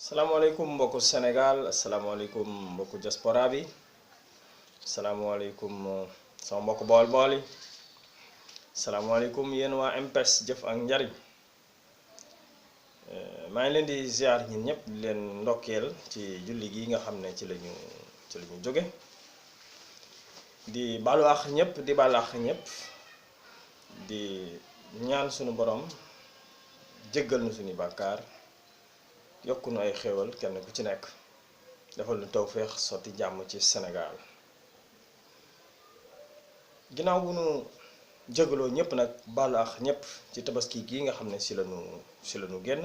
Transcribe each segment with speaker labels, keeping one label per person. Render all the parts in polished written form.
Speaker 1: salaamaaleykum mbokku Sénégal asalaamaaleykum mbokku diaspora bi asalaamaaleykum sama mbokku bool-bool yi asalaamaaleykum yéen waa MPES jëf ak njariñ maa ngi leen di ziar ñin ñëpp di leen ndokkeel ci julli gi nga xam ne ci lañu jóge di baalu àq ñëpp di baalu àq ñëpp di ñaan sunu borom jéggal nu suñu bàkkaar yokku nu ay xéewal kenn ku ci nekk defal nu tawféex sotti jàmm ci Sénégal ginnaaw bu nu jégaloo ñëpp nag baalu àq ñëpp ci tabaski gii nga xam ne si lañu génn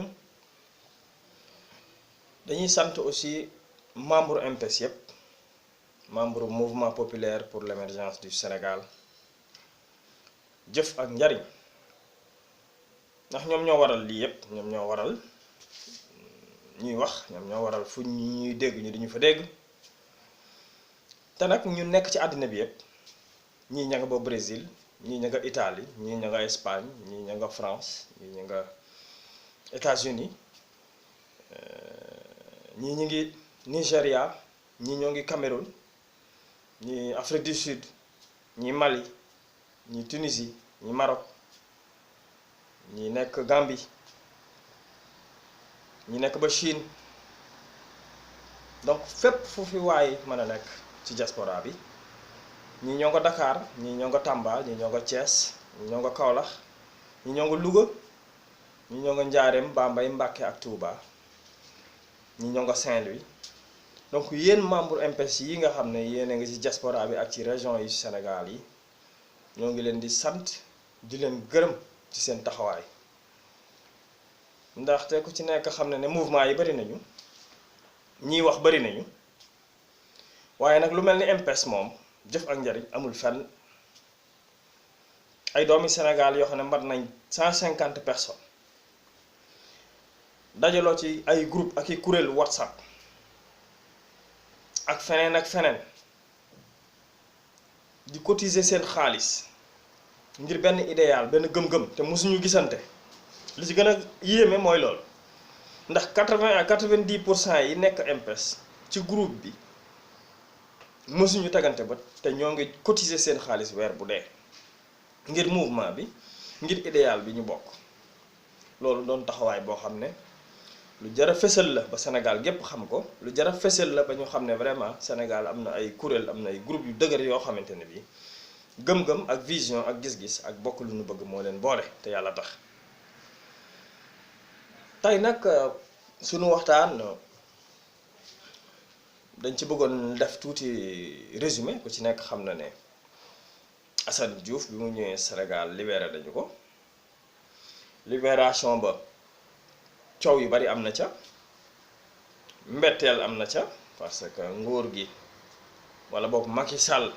Speaker 1: dañuy sant aussi membre MPES yëpp membre mouvement populaire pour l'émergence du Sénégal jëf ak njariñ ndax ñoom ñoo waral lii yëpp ñoom ñoo waral ñuy wax ñoom ñoo waral fu ñuy dégg ñu diñu fa dégg te nag ñu nekk ci àddina bi yëpp ñii ña nga ba Brésil ñii ña nga Italie ñii ña nga Espagne ñii ña nga France ñii ña nga États-Unis ñii ñu ngi Nigéria ñii ñoo ngi Cameroun ñii Afrique du Sud ñii Mali ñii Tunisie ñii Maroc ñii nekk Gambie ñi nekk ba Chine donc fépp fu fi waay mën a nekk ci diaspora bi ñii ñoo nga Dakar ñii ñoo nga Tamba ñii ñoo nga Thiès ñii ñoo nga Kaolack ñii ñoo nga Louga ñii ñoo nga Njaareem Bambey Mbàkke ak Touba ñii ñoo nga Saint-Louis donc yéen membre MPES yi nga xam ne yéen a ngi ci diaspora bi ak ci région yi Sénégal yi ñoo ngi leen di sant di leen gërëm ci seen taxawaay ndaxte ku ci nekk xam ne mouvement yi bari nañu ñiy wax bari nañu waaye nag lu mel ni MPES moom jëf ak njariñ amul fenn ay doomi Sénégal yoo xam ne mat nañ 150 personnes dajaloo ci ay groupe ak i kuréel WhatsApp ak feneen di cotiser seen xaalis ngir benn idéal benn gëm-gëm te mosuñu gisante li ci gën a yéeme mooy loolu ndax 80 à 90% yi nekk MPES ci groupe bi mësuñu tegante ba te ñoo ngi cotiser seen xaalis weer bu dee ngir mouvement bi ngir idéal bi ñu bokk loolu doon taxawaay boo xam ne lu jar a fësal la ba Sénégal gépp xam ko lu jar a fësal la ba ñu xam ne vraiment Sénégal am na ay kuréel am na ay groupe yu dëgër yoo xamante ne bi gëm-gëm ak vision ak gis-gis ak bokk lu ñu bëgg moo leen boole te yàlla tax tey nag sunu waxtaan dañ ci bëggoon def tuuti résumé ku ci nekk xam na ne Assane Diouf bi mu ñëwee Sénégal libéré dañu ko libération ba coow yu bari am na ca mbetteel am na ca parce que nguur gi wala boog Macky Sall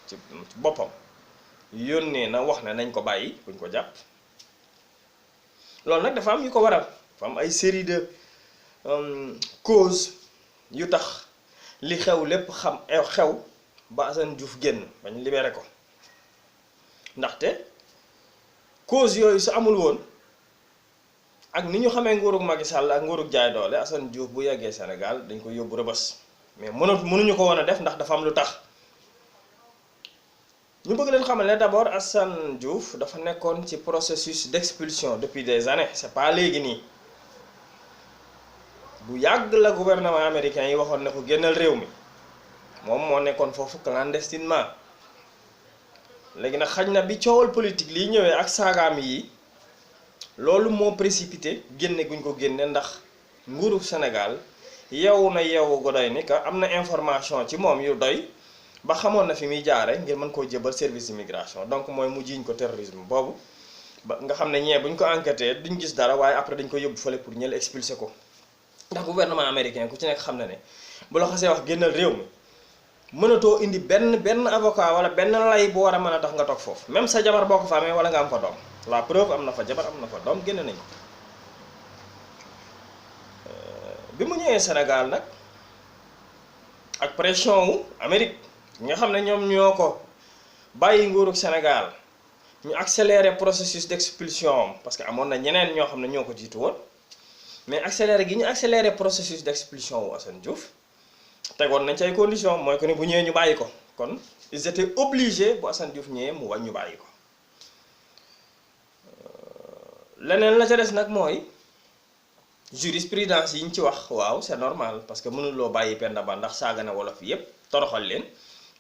Speaker 1: ci boppam yónnee na wax ne nañ ko bàyyi buñ ko jàpp loolu nag dafa am yu ko waral dafa am ay série de cause yu tax li xew lépp xew ba Assane Diouf génn bañ libéré ko ndaxte cause yooyu su amul woon ak ni ñu xamee nguurug Macky Sall ak nguurug jaay doole Assane Diouf bu yeggee Sénégal dañ ko yóbbu Rëbës mais mënuñu ko woon a def ndax dafa am lu tax ñu bëgg leen xamal ne d'abord Assane Diouf dafa nekkoon ci processus d'expulsion depuis des années c'est pas léegi nii bu yàgg la gouvernement américain yi waxoon ne ko génnal réew mi moom moo nekkoon foofu clandestinement léegi nag xaj na bi coowal politique liy ñëwee ak saagaam yi loolu moo précipité génne guñ ko génne ndax nguuru Sénégal yeewu go doy ni que am na information ci moom yu doy ba xamoon na fi muy jaare ngir mën koo jébal service d'immigration donc mooy mu jiiñ ko terrorisme boobu ba nga xam ne ñee buñ ko enquêté duñ gis dara waaye après dañ ko yóbbu fële pour ñël expulsé ko ndax gouvernement américain ku ci nekk xam na ne bu la xasee wax génnal réew mi mënatoo indi benn avocat wala benn lay bu war a mën a tax nga toog foofu même sa jabar boo ko fa amee wala nga am fa doom la preuve am na fa jabar am na fa doom génne nañ ko bi mu ñëwee Sénégal nag ak pression wu Amérique nga xam ne ñoom ñoo ko bàyyi nguurug Sénégal ñu accélérer processus d'expulsion parce que amoon na ñeneen ñoo xam ne ñoo ko jiitu woon mais accéléré gi ñu accéléré processus d'expulsion wu Assane Diouf tegoon nañ ci ay conditions mooy que ni bu ñëwee ñu bàyyi ko kon ils étaient obligés bu Assane Diouf ñëwee mu wañ ñu bàyyi ko leneen la ca des nag mooy jurisprudence yi ñu ci wax waaw c'est normal parce que mënuloo bàyyi Penda Ba ndax saaga na wolof yépp toroxal leen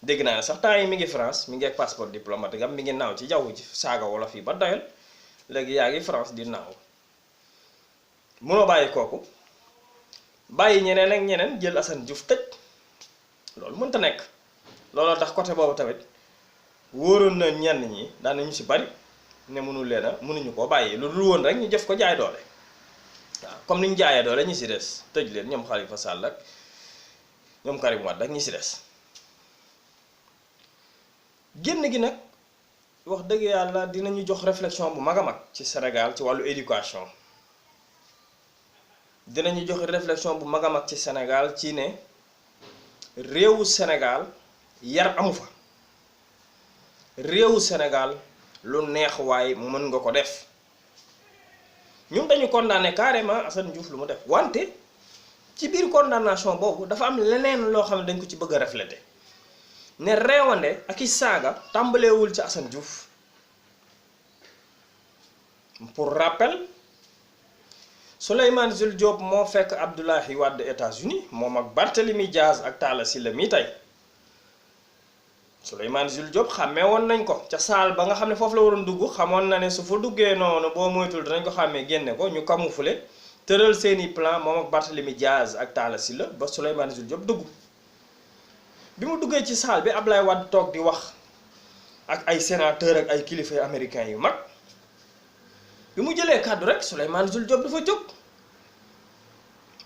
Speaker 1: dégg naa ne sax temps yi mi ngi France mi ngi ak passeport diplomatique am mi ngi naaw ci jaww ji saaga wolof yi ba doyal léegi yaa ngi France di naaw mënoo bàyyi kooku bàyyi ñeneen ak ñeneen jël Assane Diouf tëj loolu mënta nekk looloo tax côté boobu tamit wóoroon na ñenn ñi daan nañu si bari ne mënuñu koo bàyyi lu dul woon rek ñu jëf ko jaay doole waaw comme ni ñu jaayee doole ñi si des tëj leen ñoom Khalifa Sall ak ñoom Karim Wade ak ñi si des génn gi nag wax dëgg yàlla dinañu jox réflexion bu mag a mag ci Sénégal ci wàllu éducation dinañu jox réflexion bu mag a mag ci Sénégal ci ne réewu Sénégal yar amu fa réewu Sénégal lu neex waay mën nga ko def ñun dañu condamné carrément Assane Diouf lu mu def wante ci biir condamnation boobu dafa am leneen loo xam ne dañ ko ci bëgg a refléter ne reewande ak i saaga tàmbaleewul ci Assane Diouf pour rappel Souleymane Jules Diop moo fekk Abdoulaye Wade États-Unis moom ak Barthélemy Diaz ak Talla Sylla mi tey Souleymane Jules Diop xàmmee woon nañ ko ca saal ba nga xam ne foofu la waroon dugg xamoon na ne su fa duggee noonu boo moytul dinañ ko xàmmee génne ko ñu camoufler tëral seeni plan moom ak Barthélemy Diaz ak Talla Sylla ba Souleymane Jules Diop dugg bi mu duggee ci saal bi Ablaye Wade toog di wax ak ay sénateur ak ay kilifa américains yu mag bi mu jëlee kàddu rek Souleymane Jules Diop dafa jóg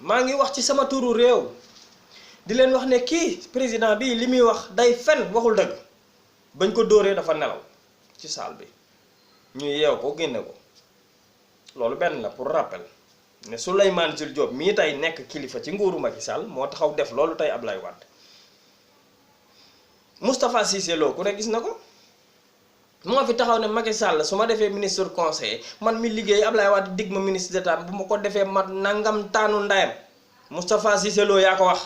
Speaker 1: maa ngi wax ci sama turu réew di leen wax ne kii président bi li muy wax day fen waxul dëgg bañ ko dóoree dafa nelaw ci saal bi ñu yeew ko génne ko loolu benn la pour rappel ne Souleymane Jules Diop mii tey nekk kilifa ci nguuru Macky Sall moo taxaw def loolu tey Ablaye Wade Moustapha Cissé Lo ku ne gis na ko moo fi taxaw ne Macky Sall su ma defee ministre conseiller man mi liggéey Ablaye Wade dig ma ministre d'état bu ma ko defee ma nangam taanu ndayam Moustapha Cissé Lo yaa ko wax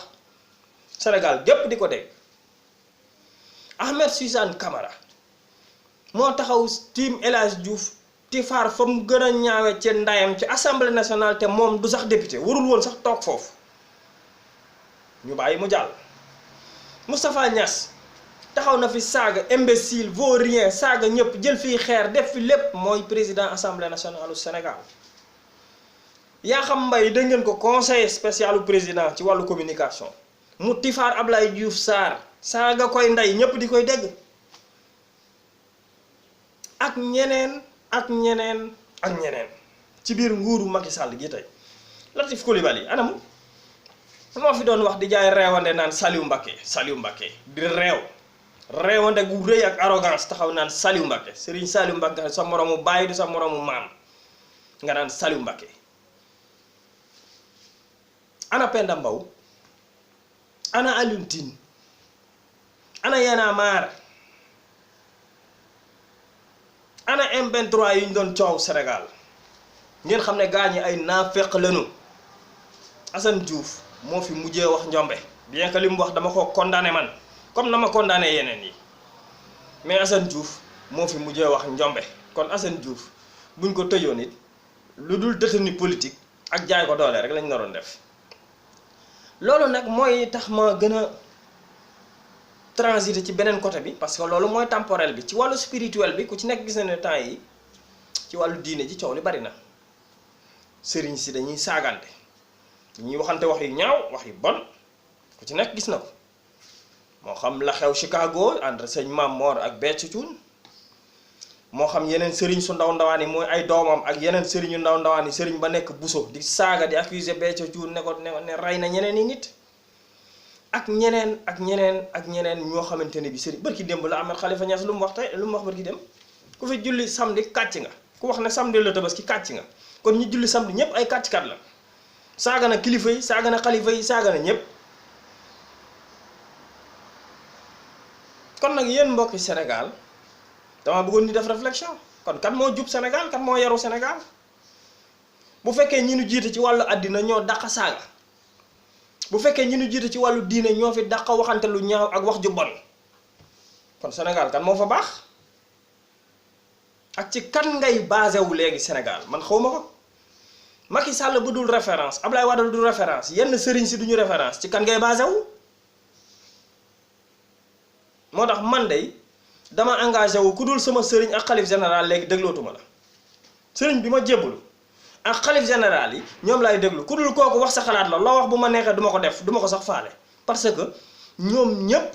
Speaker 1: Sénégal gépp di ko dégg Ahmed Suzanne Camara moo taxaw tiim El Hadj Diouf ti faar fa mu gën a ñaawe ci ndayam ci assemblée nationale te moom du sax député warul woon sax toog foofu ñu bàyyi mu jàll Moustapha Niass taxaw na fi saaga imbécile vaurien saaga ñëpp jël fii xeer def fi lépp mooy président assemblée nationale du Sénégal yaa xam mbay dégg ngeen ko conseiller spécial du président ci wàllu communication mu tifaar Ablaye Diouf Sarr saaga koy ndey ñëpp di koy dégg ak ñeneen ak ñeneen ak ñeneen ci biir nguuru Macky Sall gi tey Latif Coulibaly anamu moo fi doon wax di jaay reewande naan Saliou Mbacké di reewande gu rëy ak arrogance taxaw naan Saliou Mbacké Serigne Saliou Mbacké sa moromu bàyyi du sa moromu maam nga naan Saliou Mbacké ana Penda Mbow ana Alioune Tine ana Y'en a marre ana M23 yi ñu doon coow Sénégal ngeen xam ne gaa ñi ay naafeq lañu Assane Diouf moo fi mujjee wax njombe bien que li mu wax dama ko condamné man comme na ma condamné yeneen yi mais Assane Diouf moo fi mujjee wax njombe kon Assane Diouf buñ ko tëjoon it lu dul détenu politique ak jaay ko doole rek lañ naroon def loolu nag mooy tax ma gën a transiter ci beneen côté bi parce que loolu mooy temporel bi ci wàllu spirituel bi ku ci nekk gis na ne temps yi ci wàllu diine ji coow li bari na sëriñ si dañuy saagante dañuy waxante wax yu ñaaw wax yu bon ku ci nekk gis na ko moo xam la xew Chicago entre sëñ Mame Mor ak Béthio Thioune moo xam yeneen sëriñ su ndaw ndawaan yi mooy ay doomam ak yeneen sëriñ yu ndaw ndawaan yi sëriñ ba nekk Bousso di saaga di accuser Béthio Thioune ne rey na ñeneen yi nit ak ñeneen ak ñeneen ak ñeneen ñoo xamante ne bi sëriñ bërki démb la Ahmed Khalifa Niass lu mu wax tey lu mu wax bërki dem ku fi julli samedi kàcc nga ku wax ne samedi la Tabaski kàcc nga kon ñi julli samedi ñëpp ay kàcckat la saaga na kilifa yi saaga na xalifa yi saaga na ñëpp kon nag yéen mbokki Sénégal dama bëggoon ñu def réflexion kon kan moo jub Sénégal kan moo yaru Sénégal bu fekkee ñi ñu jiite ci wàllu àddina ñoo dàq saaga bu fekkee ñi ñu jiite ci wàllu diine ñoo fi dàq waxante lu ñaaw ak wax ju bon kon Sénégal kan moo fa baax ak ci kan ngay basé wu léegi Sénégal man xawma ko Macky Sall bu dul référence Ablaye Wade dul référence yenn sëriñ si duñu référence ci kan ngay basé wu moo tax man de dama engagé wu ku dul sama sëriñ ak xalif général léegi déglootuma la sëriñ bi ma jébbalu ak xalif général yi ñoom laay déglu ku dul kooku wax sa xalaat la loo wax bu ma neexee duma ko def duma ko sax faale parce que ñoom ñépp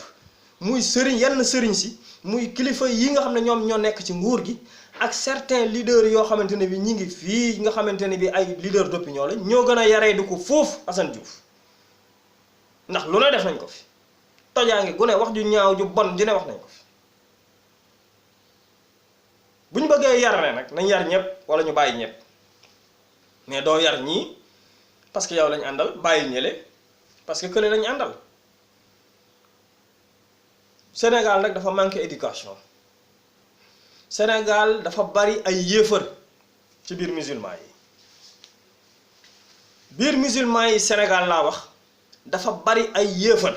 Speaker 1: muy sëriñ yenn sëriñ si muy kilifa yi nga xam ne ñoom ñoo nekk ci nguur gi ak certains leaders yoo xamante ne bi ñi ngi fii nga xamante ne bi ay leader d'opinion la ñoo gën a yaree du ko foofu Assane Diouf ndax lu ne def nañ ko fi tojaange gu ne wax ju ñaaw ju bon ju ne wax nañ ko fi bu ñu bëggee yar ne nag nañ yar ñëpp wala ñu bàyyi ñëpp mais doo yar ñii parce que yow lañ àndal bàyyi ñële parce que kële lañ àndal Sénégal nag dafa manqué éducation Sénégal dafa bari ay yéefar ci biir musulman yi Sénégal laa wax dafa bari ay yéefar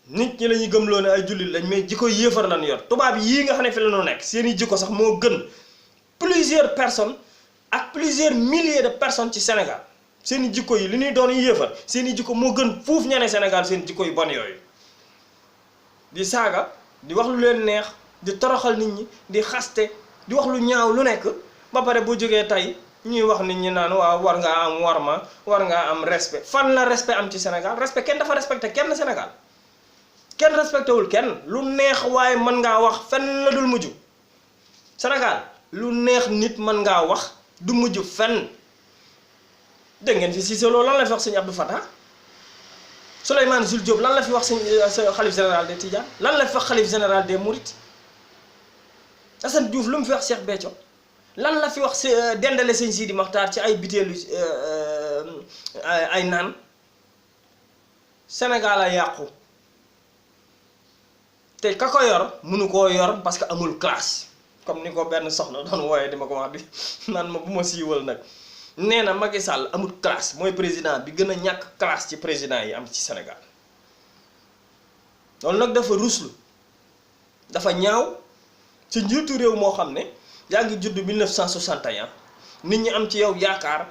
Speaker 1: nit ñi la ñuy gëmloo ne ay jullit lañ mais jikko yéefar lañ yor tubaab yii nga xam ne fi la ñu nekk seeni jikko sax moo gën plusieurs personnes ak plusieurs milliers de personnes ci Sénégal seeni jikko yi li ñuy doon yéefar seeni jikko moo gën fuuf ñane Sénégal seen jikko yu bon yooyu di saaga di wax lu leen neex di toroxal nit ñi di xaste di wax lu ñaaw lu nekk ba pare bu jógee tey ñuy wax nit ñi naan waaw war ngaa am warma war ngaa am respect fan la respect am ci Sénégal respect kenn dafa respecté kenn Sénégal kenn respecté wul kenn lu neex waaye mën ngaa wax fenn la dul mujj Sénégal lu neex nit mën ngaa wax du mujj fenn dégg ngeen fi Cissé Lo lan la fi wax sëñ Abdou Fatah Souleymane Jules Diop lan la fi wax sëñ xalif général des Tidianes lan la fi wax xalif général des Mourides Assane Diouf lu mu fi wax Cheikh Béthio lan la fi wax dendale sëñ Sidi Maxtaar ci ay bitéelu ay naan Sénégal a yàqu te ka ko yor mënu koo yor parce que amul classe comme ni ko benn soxna doon wooyee di ma ko wax di naan ma bu ma siiwal nag nee na Macky Sall amul classe mooy président bi gën a ñàkk classe ci président yi am ci Sénégal loolu nag dafa ruslu dafa ñaaw ci njiitu réew moo xam ne yaa ngi judd 1961 nit ñi am ci yow yaakaar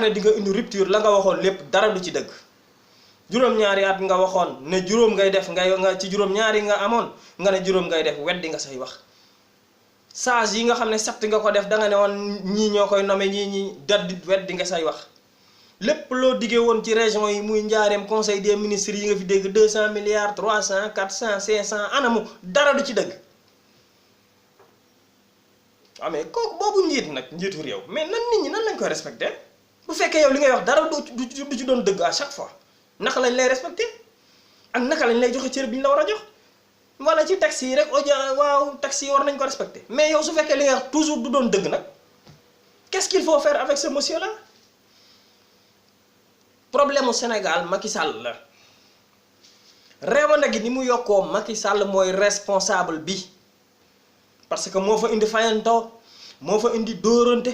Speaker 1: ne di nga indi rupture la nga waxoon lépp dara du ci dëgg juróom-ñaari at nga waxoon ne juróom ngay def nga ci juróom-ñaari nga amoon nga ne juróom ngay def weddi nga say wax sages yi nga xam ne satt nga ko def da nga ne woon ñii ñoo koy nommé ñii daddi weddi nga say wax lépp loo diggee woon ci région yi muy njaareem conseil des ministres yi nga fi dégg 200 milliards 300 400 500 anamu dara du ci dëgg mais kooku boobu njiitu réew mais nan nit ñi nan lañ koy respecté bu fekkee yow li ngay wax dara du ci doon dëgg à chaque fois naka lañ lay respecté ak naka lañ lay joxe cër bi ñu la war a jox wala ci taxi yi rek waaw taxi yi war nañ ko respecté mais yow su fekkee li ngay wax toujours du doon dëgg nag qu'est-ce qu'il faut faire avec ce monsieur là problème mu Sénégal Macky Sall la réewande gi ni mu yokkoo Macky Sall mooy responsable bi parce que moo fa indi fayantoo moo fa indi dóorante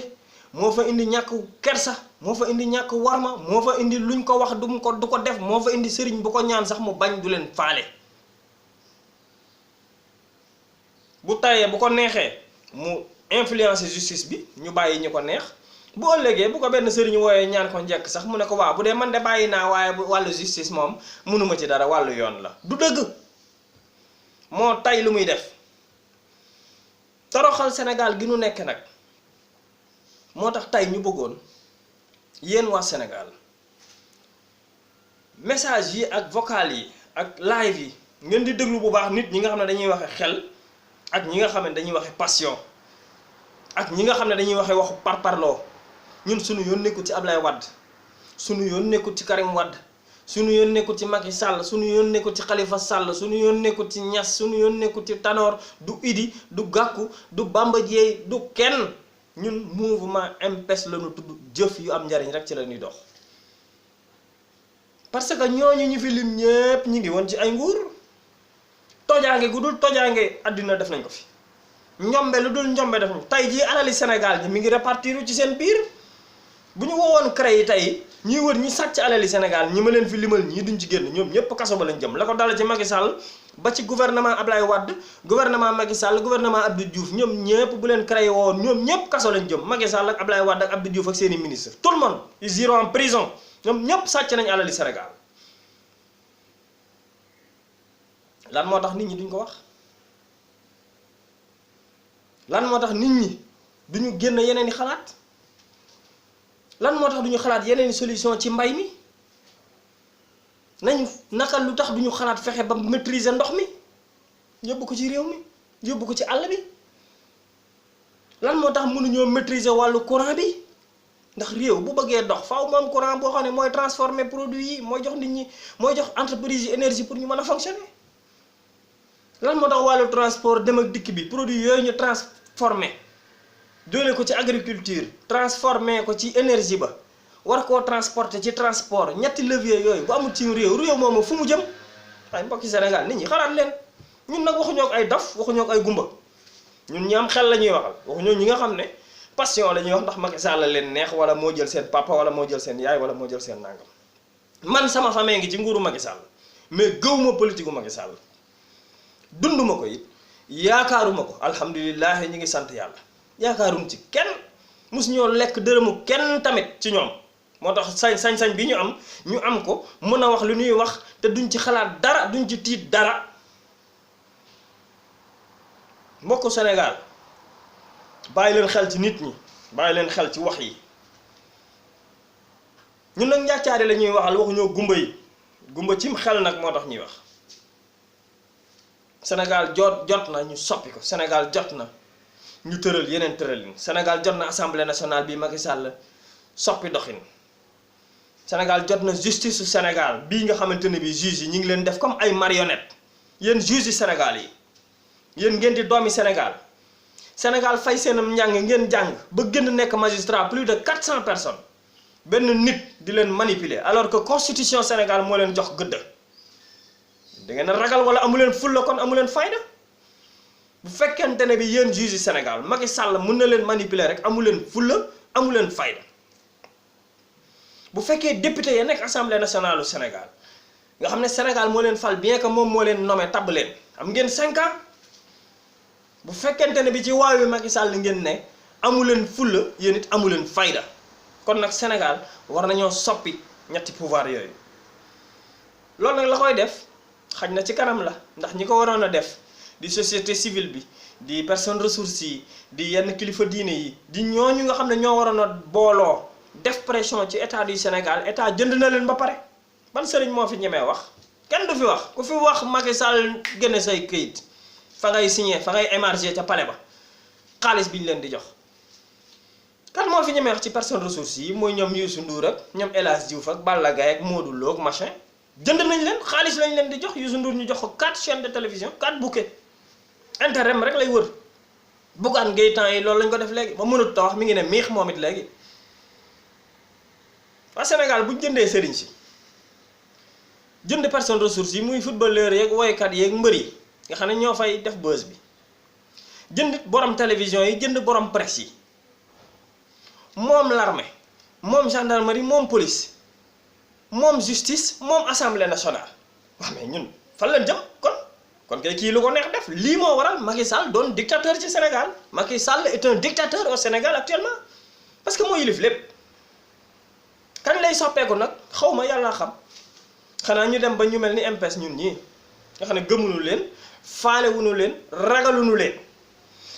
Speaker 1: moo fa indi ñàkk kersa moo fa indi ñàkk warma moo fa indi luñ ko wax du ko def moo fa indi sëriñ bu ko ñaan sax mu bañ du leen faale bu tayee bu ko neexee mu influencer justice bi ñu bàyyi ñu ko neex bu ëllëgee bu ko benn sëriñ wooyee ñaan ko njëkk sax mu ne ko waaw bu dee man de bàyyi naa waaye wàllu justice moom mënuma ci dara wàllu yoon la du dëgg moo tay lu muy def toroxal Sénégal gi nu nekk nag moo tax tey ñu bëggoon yéen waa Sénégal message yi ak vocal yi ak live yi ngeen di déglu bu baax nit ñi nga xam ne dañuy waxe xel ak ñi nga xam ne dañuy waxe passion ak ñi nga xam ne dañuy waxe waxu parparloo ñun suñu yoon nekkul ci Ablaye Wade suñu yoon nekkul ci Karim Wade suñu yoon nekkul ci Macky Sall suñu yoon nekkul ci Khalifa Sall suñu yoon nekkul ci Niass suñu yoon nekkul ci Tanor du Idi du Gakou du Bamba Dièye du kenn ñun mouvement MPES la ñu tudd jëf yu am njariñ rek ci la ñuy dox parce que ñooñu ñu fi lim ñépp ñi ngi woon ci ay nguur tojaange gu dul tojaange àddina def nañ ko fi njombe lu dul njombe def tey jii alali Sénégal ji mi ngi répartir ci seen biir bu ñu woowoon CREI tey ñuy wër ñi sàcc alali Sénégal ñi ma leen fi limal ñii duñ ci génn ñoom ñëpp kaso ba lañ jëm la ko dala ci Macky Sall ba ci gouvernement Ablaye Wade gouvernement Macky Sall gouvernement Abdou Diouf ñoom ñëpp bu leen CREI woon ñoom ñëpp kaso lañ jëm Macky Sall ak Ablaye Wade ak Abdou Diouf ak seeni ministre tout le monde ils iront en prison ñoom ñëpp sàcc nañ alali Sénégal lan moo tax nit ñi duñ ko wax lan moo tax nit ñi duñu génn yeneen i xalaat lan moo tax duñu xalaat yeneen i solution ci mbay mi nañu naka lu tax duñu xalaat fexe ba maîtriser ndox mi yóbbu ko ci réew mi yóbbu ko ci àll bi lan moo tax mënuñoo maîtriser wàllu courant bi ndax réew bu bëggee dox faaw mu am courant boo xam ne mooy transformer produit yi mooy jox nit ñi mooy jox entreprise yi énergie pour ñu mën a fonctionner lan moo tax wàllu transport dem ak dikk bi produit yooyu ñu transformer doole ko ci agriculture transformer ko ci énergie ba war koo transporter ci transport ñetti levier yooyu bu amul ci réew moomu fu mu jëm waaye mbokki Sénégal nit ñi xalaat leen ñun nag waxuñoo ak ay dof waxuñoo ak ay gumba ñun ñi am xel la ñuy waxal waxuñoo ñi nga xam ne passion la ñuy wax ndax Macky Sall la leen neex wala moo jël seen papa wala moo jël seen yaay wala moo jël seen nangam man sama famille ngi ci nguuru Macky Sall mais gëwuma politique gu Macky Sall dunduma ko it yaakaaruma ko alhamdulilah ñi ngi sant yàlla yaakaarum ci kenn mus ñoo lekk dërëmu kenn tamit ci ñoom moo tax sañ-sañ bi ñu am ko mën a wax lu ñuy wax te duñ ci xalaat dara duñ ci tiit dara mbokku Sénégal bàyyi leen xel ci nit ñi bàyyi leen xel ci wax yi ñun nag njàccaare la ñuy waxal waxuñoo gumba yi gumba cim xel nag moo tax ñuy wax Sénégal jot na ñu soppi ko Sénégal jot na ñu tëral yeneen tëralin Sénégal jot na assemblée nationale bi Macky Sall soppi doxin Sénégal jot na justice su Sénégal bii nga xamante ne bi juge yi ñu ngi leen def comme ay marionnette yéen juge yi Sénégal yi yéen ngeen di doomi Sénégal Sénégal fay seenam njàng ngeen jàng ba gën nekk magistrat plus de 400 personnes benn nit di leen manipuler alors que constitution Sénégal moo leen jox gëdd da ngeen a ragal wala amu leen fulla kon amu leen fayda bu fekkente ne bi yéen juge yi Sénégal Macky Sall mën na leen manipuler rek amu leen fulla amu leen fayda bu fekkee député ya nekk assemblée nationale du Sénégal nga xam ne Sénégal moo leen fal bien que moom moo leen nommé tabb leen am ngeen 5 ans bu fekkente ne bi ci waaw wi Macky Sall ngeen ne amu leen fulla yéen it amu leen fayda kon nag Sénégal war nañoo soppi ñetti pouvoir yooyu loolu nag la koy def xaj na ci kanam la ndax ñi ko waroon a def di société civile bi di personne ressources yi di yenn kilifa diine yi di ñooñu nga xam ne ñoo waroon a booloo def pression ci état du Sénégal état jënd na leen ba pare ban sëriñ moo fi ñemee wax kenn du fi wax ku fi wax Macky Sall génne say këyit fa ngay signé fa ngay émarger ca palais ba xaalis bi ñu leen di jox kan moo fi ñemee wax ci personne ressources yi mooy ñoom Youssou Ndour ak ñoom El Hadj Diouf ak Balla Gaye ak Modou Lo ak machin jënd nañ leen xaalis lañ leen di jox Youssou Ndour ñu jox ko 4 chaînes de télévision 4 bouquets intérêt rek lay wër Bougane Gueye temps yi loolu lañ ko def léegi ba mënut ta wax mi ngi ne miix moom it léegi waa Sénégal bu ñu jëndee sëriñ si jënd personne ressources yi muy footballeur yeeg woykat yeeg mbër yi nga xam ne ñoo fay def buzz bi jënd borom télévision yi jënd borom presse yi moom l'armée moom gendarmerie moom police moom justice moom assemblée nationale waaw mais ñun fan lañ jëm kon kay kii lu ko neex def lii moo waral Macky Sall doon dictateur ci Sénégal Macky Sall est un dictateur au Sénégal actuellement parce que moo yilif lépp kañ lay soppeeku nag xaw ma yàlla xam xanaa ñu dem ba ñu mel ni MPS ñun ñii nga xam ne gëmuñu leen faalewuñu leen ragaluñu leen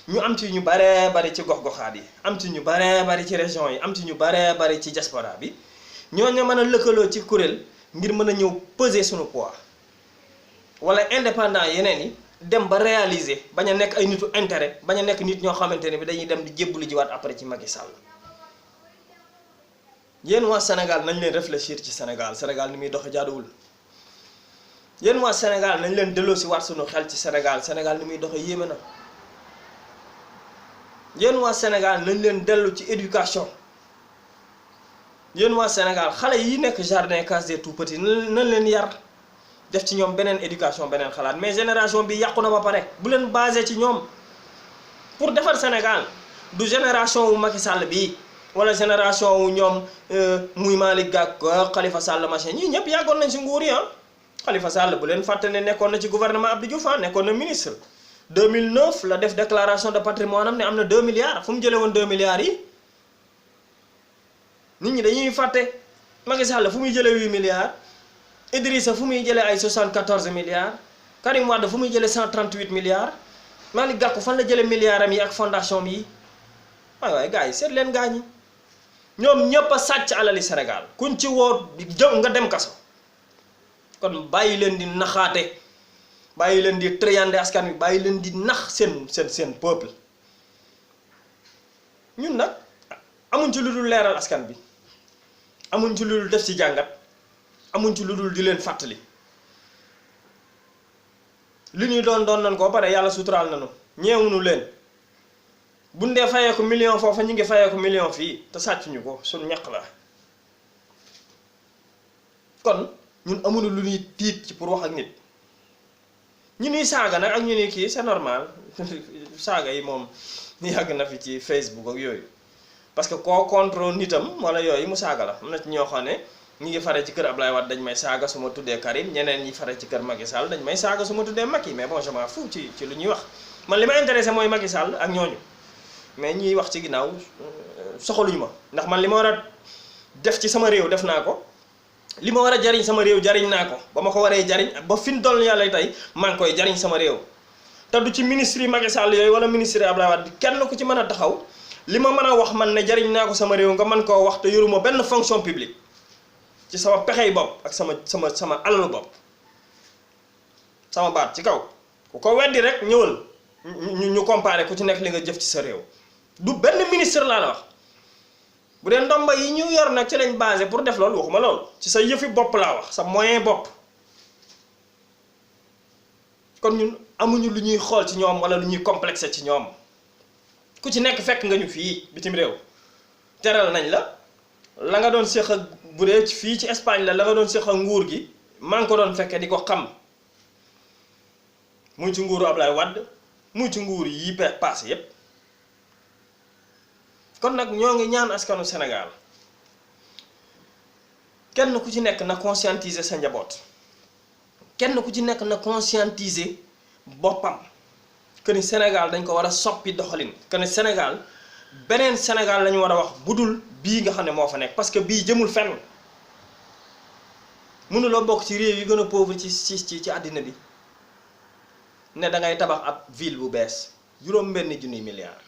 Speaker 1: ñu am ci ñu baree bari ci gox-goxaat yi am ci ñu baree bari ci région yi am ci ñu baree bari ci diaspora bi ñooñu mën a lëkkaloo ci kuréel ngir mën a ñëw peser suñu poids wala indépendant yeneen yi dem ba réaliser bañ a nekk ay nitu intérêt bañ a nekk nit ñoo xamante ne bi dañuy dem di jébbalu jiwaat après ci Macky Sall yéen waa Sénégal nañ leen réfléchir ci Sénégal ni muy doxe jaaduwul yéen waa Sénégal nañ leen delloo si waat suñu xel ci Sénégal ni muy doxe yéeme na yéen waa Sénégal nañ leen dellu ci éducation yéen waa Sénégal xale yi nekk jardin case des tout petits nañ leen yar def ci ñoom beneen éducation beneen xalaat mais génération bi yàqu na ba pare bu leen basé ci ñoom pour defar Sénégal du génération wu Macky Sall bii wala génération wu ñoom muy Malick Gakou Khalifa Sall machin ñii ñëpp yàggoon nañ si nguur yi Khalifa Sall bu leen fàtte ne nekkoon na ci gouvernement Abdou Diouf nekkoon na ministre 2009 la def déclaration de patrimoine am ne am na 2 milliards fu mu jëlee woon 2 milliards yi nit ñi dañuy fàtte Macky Sall fu muy jëlee 8 milliards Idrissa fu muy jëlee ay 74 milliards Karim Wade fu muy jëlee 138 milliards Malick Gakou fan la jëlee milliards am yi ak fondation yi waaye gars yi seet leen gaañi ñoom ñëpp a sàcc alali Sénégal kuñ ci woo nga dem kaso kon bàyyi leen di naxaate bàyyi leen di triande askan wi bàyyi leen di nax seen peuple ñun nag amuñ ci lu dul leeral askan bi amuñ ci lu dul def ci jàngat amuñ ci lu dul di leen fàttali li ñuy doon nañ ko pare yàlla suturaal nañu ñeewuñu leen buñ dee fayee ko million foofa ñu ngi fayee ko million fii te sàccuñu ko suñ ñaq la kon ñun amuñu lu ñuy tiit ci pour wax ak nit ñu ñuy saaga nag ak ñu ñuy kii c'est normal saaga yi moom yàgg na fi ci Facebook ak yooyu parce que koo contre nitam wala yooyu mu saaga la am na ci ñoo xam ne ñi ngi fare ci kër Ablaye Wade dañ may saaga su ma tuddee Karim ñeneen ñi fare ci kër Macky Sall dañ may saaga su ma tuddee Macky mais bon je m'en fous ci lu ñuy wax man li ma intéressé mooy Macky Sall ak ñooñu mais ñiy wax ci ginnaaw soxaluñu ma ndax man li ma war a def ci sama réew def naa ko li ma war a jariñ sama réew jariñ naa ko ba ma ko waree jariñ ba fi mu toll yàlla tey maa ngi koy jariñ sama réew te du ci ministre yi Macky Sall yooyu wala ministre yi Abdoulaye Wade kenn ku ci mën a taxaw li ma mën a wax man ne jariñ naa ko sama réew nga mën koo wax te yoruma benn fonction publique ci sama pexey bopp ak sama alalu bopp sama baat ci kaw ku ko weddi rek ñëwal ñu comparé ku ci nekk li nga jëf ci sa réew du benn ministre laa la wax bu dee ndomba yi ñu yor nag ci lañ basé pour def loolu waxuma loolu ci sa yëfi bopp laa wax sa moyen bopp kon ñun amuñu lu ñuy xool ci ñoom wala lu ñuy complexé ci ñoom ku ci nekk fekk nga ñu fii bitim réew teral nañ la nga doon séq ak bu dee fii ci Espagne la nga doon séq ak nguur gi maa ngi ko doon fekkee di ko xam muy ci nguuru Ablaye Wade muy ci nguur yi passé yépp kon nag ñoo ngi ñaan askanu Sénégal kenn ku ci nekk na conscientiser sa njaboot kenn ku ci nekk na conscientiser boppam que ni Sénégal dañ ko war a soppi doxalin que ni Sénégal beneen Sénégal la ñu war a wax budul bii nga xam ne moo fa nekk parce que bii jëmul fenn mënuloo bokk ci réew yi gën a pauvre ci àddina bi ne da ngay tabax ab ville bu bees juróom-benn junniy milliards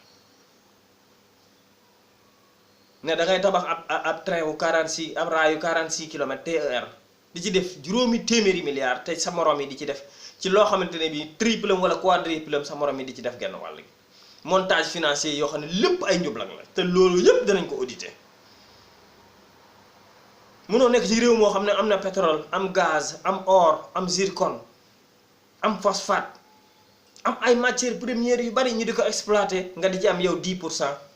Speaker 1: ne da ngay tabax ab train wu 46 ab raayu 46 kilomètres TER di ci def juróomi téeméeri milliards te sa morom yi di ci def ci loo xamante ne bii triple wala quadruple sa morom yi di ci def genn wàll gi montage financier yoo xam ne lépp ay njublang la te loolu yépp danañ ko auditer mënoo nekk ci réew moo xam ne am na pétrole am gaz am or am zircon am phosphate am ay matières premières yu bari ñu di ko exploiter nga di ci am yow 10%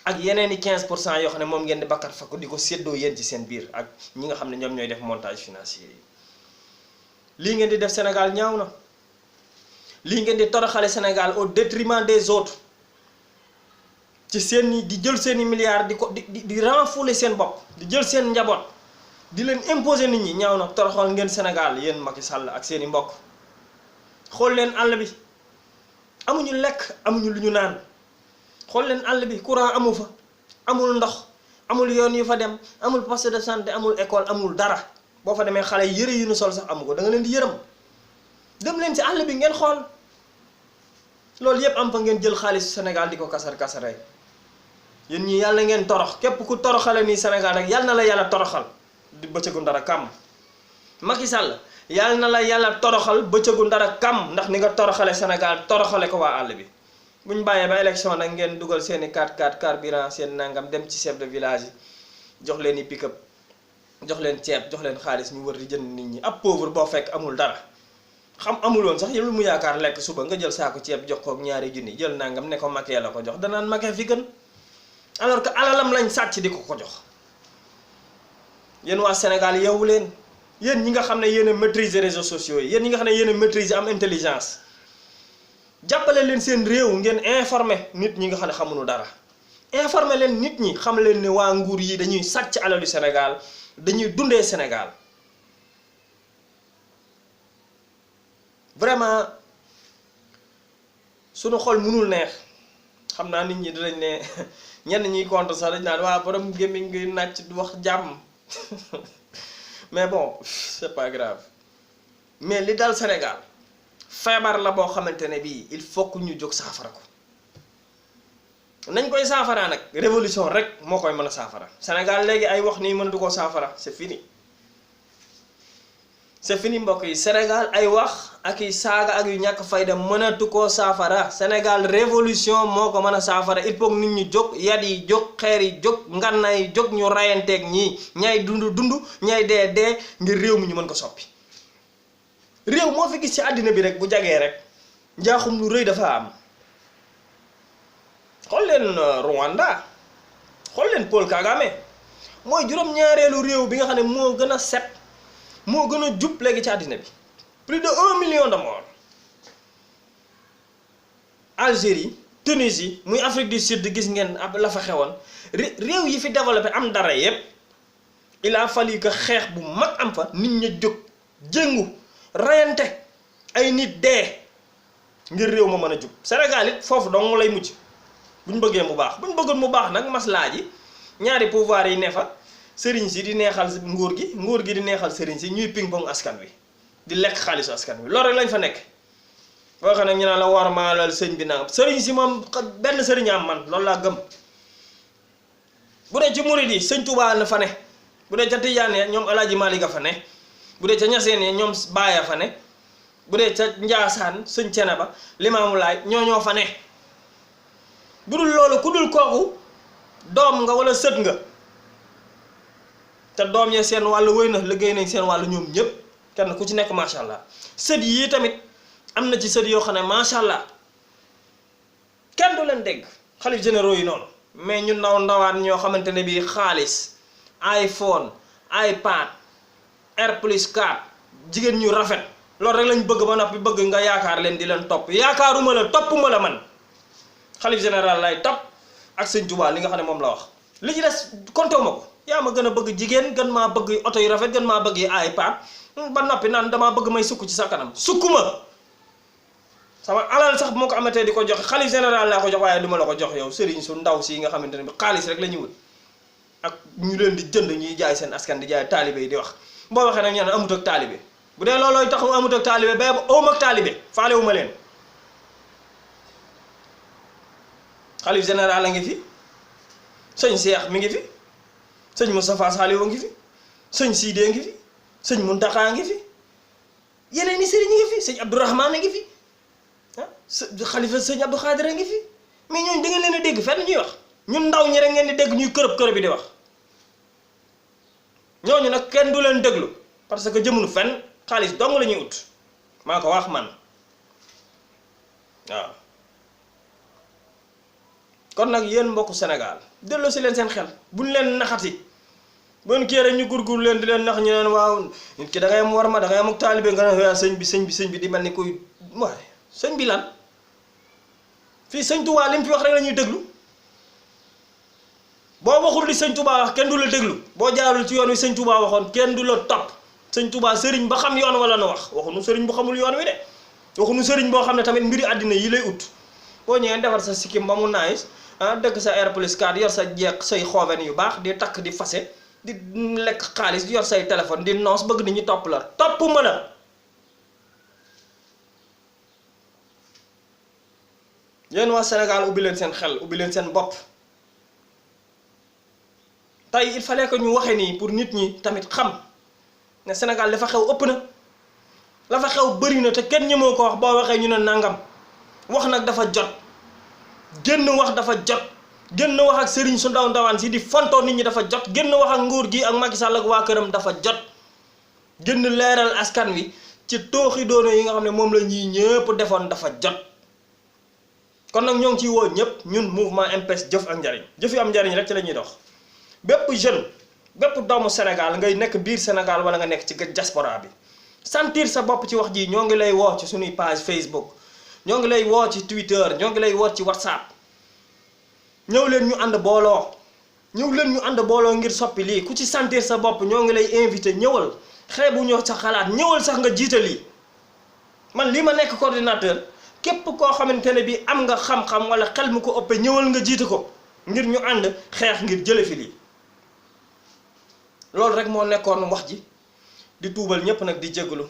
Speaker 1: ak yeneen i 15% yoo xam ne moom ngeen di bakkat fa ko di ko séddoo yéen ci seen biir ak ñi nga xam ne ñoom ñooy def montage financier yi lii ngeen di def Sénégal ñaaw na lii ngeen di toroxale Sénégal au détriment des autres ci seen di jël seeni milliards di renfouler seen bopp di jël seen njaboot di leen imposer nit ñi ñaaw na toroxal ngeen Sénégal yéen Macky Sall ak seeni mbokk xool leen àll bi amuñu lekk amuñu lu ñu naan xool leen àll bi courant amu fa amul ndox amul yoon yu fa dem amul poste de santé amul école amul dara boo fa demee xale yëre yu ñu sol sax amu ko da nga leen di yërëm dem leen ci àll bi ngeen xool loolu yépp am fa ngeen jël xaalis Sénégal di ko kasar-kasaree yéen ñi yàlla ngeen torox képp ku toroxale nii Sénégal rek yàlla na la yàlla toroxal di bëccëgu ndara kàmm Macky Sall yàlla na la yàlla toroxal bëccëgu ndara kàmm ndax ni nga toroxale Sénégal toroxale ko waa àll bi buñ bàyyee ba élection nag ngeen dugal seeni 4x4 carburant seen nangam dem ci chef de village yi jox leen i pick-up jox leen ceeb jox leen xaalis ñu wër di jënd nit ñi ab pauvre boo fekk amul dara xam amuloon sax lu mu yaakaar lekk suba nga jël saako ceeb jox ko ñaari junni jël nangam ne ko Macky la ko jox danaan Macky fi gën alors que alalam lañ sàcc di ko jox yéen waa Sénégal yeewu leen yéen ñi nga xam ne yéen a maîtriser réseaux sociaux yi yéen ñi nga xam ne yéen a maîtriser am intelligence jàppale leen seen réew ngeen informer nit ñi nga xam ne xamuñu dara informer leen nit ñi xam leen ne waa nguur yi dañuy sàcc alalu Sénégal dañuy dundee Sénégal vraiment suñu xol mënul neex xam naa nit ñi dinañ ne ñenn ñiy contre sax dañ naan waa borom gémmiñ ngi nàcc du wax jàmm mais bon c'est pas grave mais li dal Sénégal feebar la boo xamante ne bii il faut que ñu jóg saafara ko nañ koy saafara nag révolution rek moo koy mën a saafara Sénégal léegi ay wax nii mënatu koo saafara c'est fini mbokk yi Sénégal ay wax ak i saaga ak yu ñàkk fayda mënatu koo saafara Sénégal révolution moo ko mën a saafara il faut que nit ñi jóg yat yi jóg xeer yi jóg ngànnaay yi jóg ñu rayanteeg ñii ñay dund ñay dee ngir réew mi ñu mën ko soppi réew moo fi gis ci àddina bi rek bu jagee rek njaaxum lu rëy dafa am xool leen Rwanda xool leen Paul Kagame mooy juróom-ñaareelu réew bi nga xam ne moo gën a set moo gën a jub léegi ci àddina bi plus de 1 million de morts Algérie Tunisie muy Afrique du Sud gis ngeen ab la fa xewoon réew yi fi développé am dara yépp il a fallu que xeex bu mag am fa nit ña jóg jëngu rayante ay nit dee ngir réew ma mën a jub Sénégal it foofu dong lay mujj bu ñu bëggee mu baax bu ñu bëggoon mu baax nag maslaa ji ñaari pouvoir yi ne fa sëriñ si di neexal nguur gi di neexal sëriñ si ñuy ping pong askan wi di lekk xaalisu askan wi loolu rek lañ fa nekk boo xam ne ñu naan la war maalal sëñ bi nangam sëriñ si moom benn sëriñ am man loolu laa gëm bu dee ci murid yi sëñ Tuubaa na fa ne bu dee ca Tijaan ya ñoom Alaaji Maalik a fa ne bu dee ca Ñaseen ya ñoom Baaya fa ne bu dee ca Njaasaan sëñ Ceneba Limaamu Laay ñoo fa ne bu dul loolu ku dul kooku doom nga wala sët nga te doom ya seen wàllu wëy na liggéey nañ seen wàllu ñoom ñëpp kenn ku ci nekk macha allah sët yii tamit am na ci sët yoo xam ne macha allah kenn du leen dégg xalif généraux yi noonu mais ñu ndawaan ñoo xamante ne bii xaalis iPhone iPad R+4 jigéen ñu rafet loolu rek lañ bëgg ba noppi bëgg nga yaakaar leen di leen topp yaakaaruma la toppuma la man xalif général lay topp ak sëñ Tuubaa li nga xam ne moom la wax li ci des kontewu ma ko yaa ma gën a bëgg jigéen gën maa bëgg oto yu rafet gën maa bëgg yi iPad ba noppi naan damaa bëgg may sukk ci sa kanam sukkuma sama alal sax bu ma ko amatee di ko joxe xalif général laa ko jox waaye du ma la ko jox yow sëriñ su ndaw si nga xamante ne bi xaalis rek la ñuy wut ak ñu leen di jënd ñuy jaay seen askan di jaay taalibe yi di wax boo waxee nag ñu ne amut ak taalibe bu dee loolooy tax mu amut ak taalibe ba awma ak taalibe faale wu ma leen xalif général a ngi fi sëñ Cheikh mi ngi fi sëñ Moustapha Saliou ngi fi sëñ Sidé ngi fi sëñ Mountakha ngi fi yeneen i sëriñ ngi fi sëñ Abdourahmane ngi fi ah xalifa sëñ Abdou Khadir ngi fi mais ñooñu da ngeen leen a dégg fenn ñuy wax ñun ndaw ñi rek ngeen di dégg ñuy kërëb bi di wax ñooñu nag kenn du leen déglu parce que jëmunu fenn xaalis dong la ñuy ut maa ko wax man waaw. kon nag yéen mbokku Sénégal delloo si leen seen xel buñ leen naxati bon kii rek ñu gurgur leen di leen nax ñu neen waaw nit ki da ngay am war ma da ngay am ak taalibe nga ne sëñ bi di mel ni kuy waaye sëñ bi lan fii sëñ Touba li mu fi wax rek la ñuy déglu boo waxul li sëñ Touba wax kenn du la déglu boo jaarul ci yoon wi sëñ Touba waxoon kenn du la topp sëñ Touba sëriñ ba xam yoon wala na wax waxuñu sëriñ bu xamul yoon wi de waxuñu sëriñ boo xam ne tamit mbiri àddina yi lay ut boo ñëwee defar sa sikkim ba mu naayis dëkk sa R+4 yor sa jeeg say xooven yu baax di takk di fase di lekk xaalis yor say téléphone di noos bëgg nit ñi topp la topp ma la yéen waa Sénégal ubbi leen seen xel ubbi leen seen bopp tey il fallait que ñu waxe nii pour nit ñi tamit xam ne Sénégal dafa xew ëpp na la fa xew bëri na te kenn ñemoo ko wax boo waxee ñu ne nangam wax nag dafa jot génn wax dafa jot génn wax ak sëriñ su ndaw ndawaan si di fontoo nit ñi dafa jot génn wax ak nguur gi ak Macky Sall ak waa këram dafa jot génn leeral askan wi ci tooxi doono yi nga xam ne moom la ñuy ñëpp defoon dafa jot kon nag ñoo ngi ciy woo ñëpp ñun mouvement MPES jëf ak njariñ jëf yu am njariñ rek ci la ñuy dox bépp jeune bépp doomu Sénégal ngay nekk biir Sénégal wala nga nekk ci diaspora bi sentir sa bopp ci wax ji ñoo ngi lay woo ci suñuy page Facebook ñoo ngi lay woo ci Twitter ñoo ngi lay woo ci WhatsApp ñëw leen ñu ànd booloo ñëw leen ñu ànd booloo ngir soppi lii ku ci sentir sa bopp ñoo ngi lay invité ñëwal xeebu ñoo sa xalaat ñëwal sax nga jiite lii man lii ma nekk coordinateur képp koo xamante ne bi am nga xam-xam wala xel mu ko ëppee ñëwal nga jiite ko ngir ñu ànd xeex ngir jële fi lii loolu rek moo nekkoon wax ji di tuubal ñëpp nag di jégalu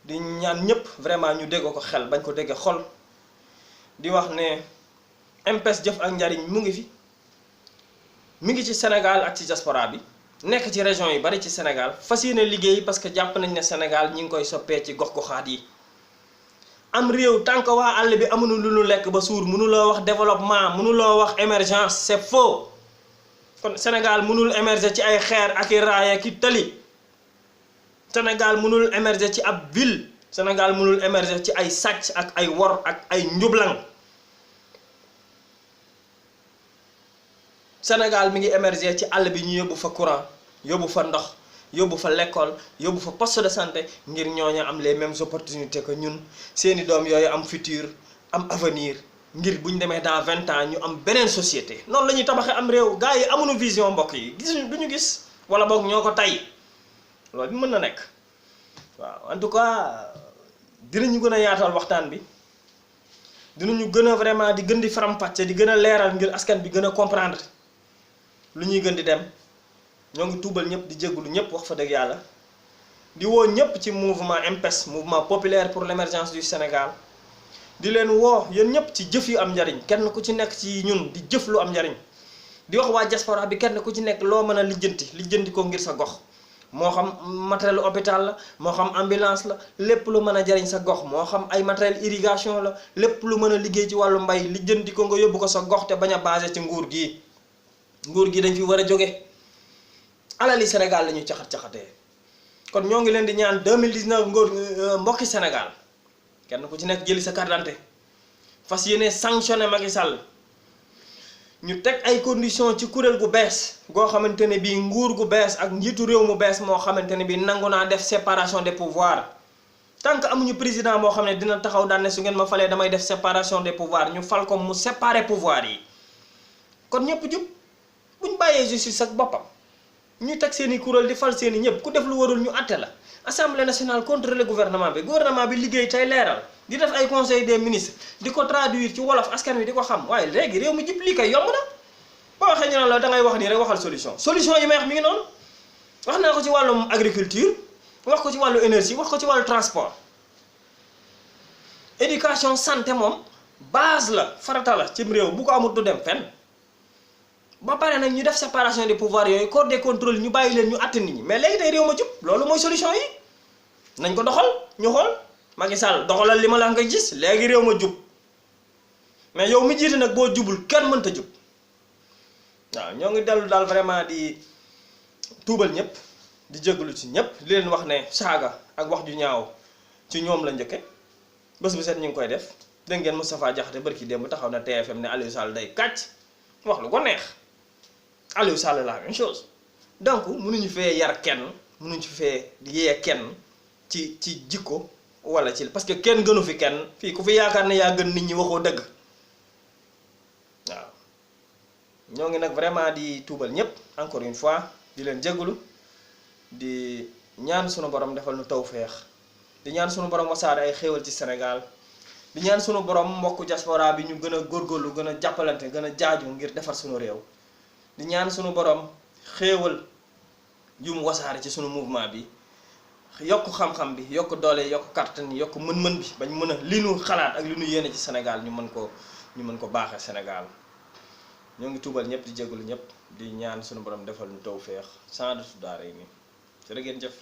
Speaker 1: di ñaan ñëpp vraiment ñu dégg ko xel bañ ko déggee xol di wax ne MPES jëf ak njariñ mu ngi fi mi ngi ci Sénégal ak ci diaspora bi nekk ci région yi bari ci Sénégal fas yéene liggéey parce que jàpp nañ ne Sénégal ñi ngi koy soppee ci gox-goxaat yi am réew tant que waa àll bi amuñu lu ñu lekk ba suur mënuloo wax développement mënuloo wax émergence c'est faux kon Sénégal mënul émerger ci ay xeer ak i raaya ki tali Sénégal mënul émerger ci ab ville Sénégal mënul émerger ci ay sàcc ak ay wor ak ay njublang Sénégal mi ngi émerger ci àll bi ñu yóbbu fa courant yóbbu fa ndox yóbbu fa l'école yóbbu fa poste de santé ngir ñooñu am les mêmes opportunités que ñun seeni doom yooyu am futur am avenir ngir bu ñu demee dans 20 ans ñu am beneen société noonu la ñuy tabaxee am réew gars yi amuñu vision mbokk yi gisuñu du ñu gis wala boog ñoo ko tay loolu bi mën na nekk waaw en tout cas dinañu gën a yaatal waxtaan bi dinañu gën a vraiment di gën di faram-fàcce di gën a leeral ngir askan bi gën a comprendre lu ñuy gën di dem ñoo ngi tuubal ñëpp di jégalu ñëpp wax fa dëgg yàlla di woo ñëpp ci mouvement MPES mouvement populaire pour l'émergence du Sénégal di leen woo yéen ñëpp ci jëf yu am njariñ kenn ku ci nekk ci ñun di jëf lu am njariñ di wax waa diaspora bi kenn ku ci nekk loo mën a lijjanti ko ngir sa gox moo xam matériel hôpital la moo xam ambulance la lépp lu mën a jariñ sa gox moo xam ay matériel irrigation la lépp lu mën a liggéey ci wàllu mbay lijjanti ko nga yóbbu ko sa gox te bañ a basé ci nguur gi dañ fi war a jóge alali Sénégal la ñuy caxat-caxatee kon ñoo ngi leen di ñaan 2019 mbokki Sénégal kenn ku ci nekk jëli sa carte d'identité fas yéene sanctionné Macky Sall ñu teg ay conditions ci kuréel gu bees goo xamante ne bii nguur gu bees ak njiitu réew mu bees moo xamante ne bii nangu naa def séparation des pouvoirs tant que amuñu président moo xam ne dina taxaw daan ne su ngeen ma falee damay def séparation des pouvoirs ñu fal ko mu séparer pouvoir yi kon ñëpp jub buñ bàyyee justice ak boppam ñu teg seen i kuréel di fal seen i ñëpp ku def lu warul ñu àtte la assemblée nationale contrôler gouvernement bi liggéey tey leeral di def ay conseil des ministres di ko traduire ci wolof askan wi di ko xam waaye léegi réew mi jub lii kay yomb na boo waxee ñu ne la da ngay wax nii rek waxal solution yi may wax mi ngi noonu wax naa ko ci wàllum agriculture wax ko ci wàllu énergie wax ko ci wàllu transport éducation santé moom base la farata la cim réew bu ko amul du dem fenn ba pare nag ñu def séparation des pouvoirs yooyu corps des contrôles ñu bàyyi leen ñu àtte nit ñi mais léegi tey réew ma jub loolu mooy solution yi nañ ko doxal ñu xool Macky Sall doxalal li ma la nga gis léegi réew ma jub mais yow mi jiite nag boo jubul kenn mënta jub waaw ñoo ngi dellu daal vraiment di tuubal ñëpp di jégalu ci ñëpp li leen wax ne saaga ak wax ju ñaaw ci ñoom la njëkke bés bu set ñu ngi koy def dégg ngeen Moustapha Diakhaté barki démb taxaw na TFM ne Aliou Sall day kàcc wax lu ko neex Aliou Sall la même chose donc mënuñu fee yar kenn mënuñu fee yee kenn ci jikko wala ci parce que kenn gënu fi kenn fii ku fi yaakaar ne yaa gën nit ñi waxoo dëgg waaw ñoo ngi nag vraiment di tuubal ñëpp encore une fois di leen jégalu di ñaan sunu borom defal nu tawféex di ñaan sunu borom wasaare ay xéewal ci Sénégal di ñaan sunu borom mbokku diaspora bi ñu gën a góorgóorlu gën a jàppalante gën a jaaju ngir defar sunu réew di ñaan sunu borom xéewal yu mu wasaare ci sunu mouvement bi yokk xam-xam bi yokk doole yokk kàttan yokk mën-mën bi bañ mën a li nu xalaat ak li nu yéene ci Sénégal ñu mën ko baaxee Sénégal ñoo ngi tuubal ñëpp di jégalu ñëpp di ñaan sunu borom defal ñu tawféex sans daara yi nii jërë ngeen jëf.